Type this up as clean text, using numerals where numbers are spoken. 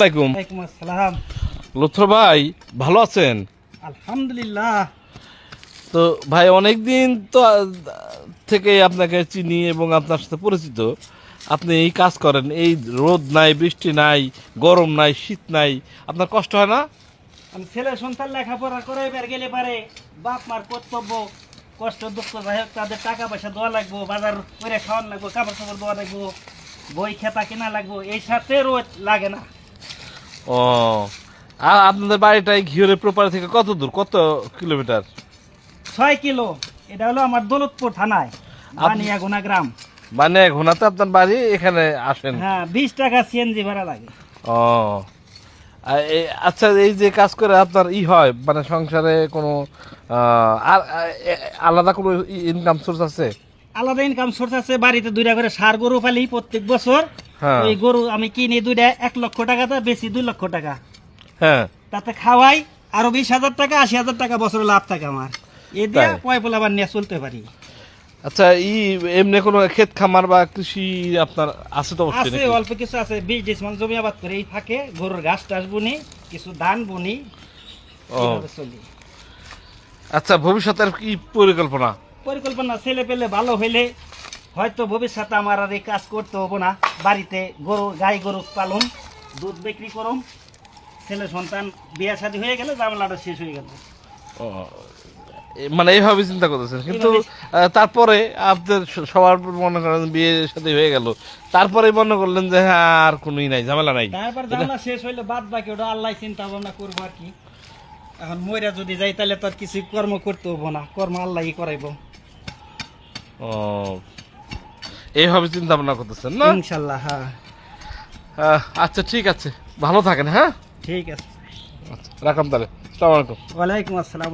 ওয়ালাইকুম আসসালাম। লুৎফর ভাই ভালো আছেন? আলহামদুলিল্লাহ। তো ভাই অনেকদিন তো থেকে আপনাকে চিনি এবং আপনার সাথে পরিচিত। আপনি এই কাজ করেন, এই রোদ নাই, বৃষ্টি নাই, গরম নাই, শীত নাই, আপনার কষ্ট হয় না? আমি ছেলে সন্তান লেখাপড়া করে বের গেলে পারে বাপ মার কর্তব্য, কষ্ট দুঃখ যাই হোক তাদের টাকা পয়সা দেওয়া লাগবো, বাজার করে খাওয়ান লাগবো, কাপড় চাপড় দেওয়া লাগবো, বই খাতা কেনা লাগবো, এই সাথে রোদ লাগে না। ও, আর আপনাদের বাড়িটাই ঘিওরের প্রপার থেকে কত দূর, কত কিলোমিটার? 6 কিলো। এটা হলো আমার দৌলতপুর থানায়, বানিয়াগুনা গ্রাম। মানে ঘোনাতে আপনার বাড়ি, এখানে আসেন? হ্যাঁ, 20 টাকা সিএনজি ভাড়া লাগে। ও, আচ্ছা, এই যে কাজ করে আপনার হয় মানে সংসারে কোনো আর আলাদা কোনো ইনকাম সোর্স আছে? আলাদা ইনকাম সোর্স আছে। বাড়িতে 2টা করে ষাঁড় গরু পালি প্রত্যেক বছর। হ্যাঁ। ওই গরু আমি কিনি 2টা 1 লক্ষ টাকাতে, বেশি 2 লক্ষ টাকা। হ্যাঁ। তাতে খাওয়াই, আরো 20,000 টাকা 80,000 টাকা বছরে লাভ থাকে আমার। এ দিয়ে তাই? পয় পোলাবার নিয়ে চলতে পারি। আচ্ছা, এমনি কোনো ক্ষেত খামার বা কৃষি আপনার আছে? তো অবশ্যই আছে, নাকি? অল্প কিছু আছে। 20 ডিসমান জমি আবাদ করে এই ফাঁকে গরুর ঘাস টাস বুনি, কিছু ধান বুনি, ও, এইভাবে চলি। আচ্ছা, ভবিষ্যতের কি পরিকল্পনা? পরিকল্পনা ছেলে পেলে ভালো হইলে হয়তো ভবিষ্যতে আমার আর এই কাজ করতে হবো না। বাড়িতে গরু গাই গরু পালন, দুধ বিক্রি করুম, ছেলে সন্তান বিয়ে শাদী হয়ে গেলে ঝামেলাটা শেষ হয়ে গেল। ও, মানে এইভাবে চিন্তা করতেছেন, কিন্তু এইভাবে- তারপরে আপনার সবার মনে করেন বিয়ে সাথে হয়ে গেল, তারপরে মনে করলেন যে হ্যাঁ আর কোনোই নাই, ঝামেলা নাই। তারপর ঝামেলা শেষ হইলে বাদ বাকি ওটা আল্লাহ চিন্তা ভাবনা করবো আর কি। এখন মইরা যদি যাই তাহলে তো আর কিছু কর্ম করতে হবো না, কর্ম আল্লাহই করাইবো। ও, এইভাবে চিন্তা ভাবনা করতেছেন না? ইনশাল্লাহ। হ্যাঁ, আচ্ছা, ঠিক আছে, ভালো থাকেন। হ্যাঁ, ঠিক আছে। আচ্ছা, রাখলাম তাহলে। আসসালামু আলাইকুম। ওয়ালাইকুম আসসালাম।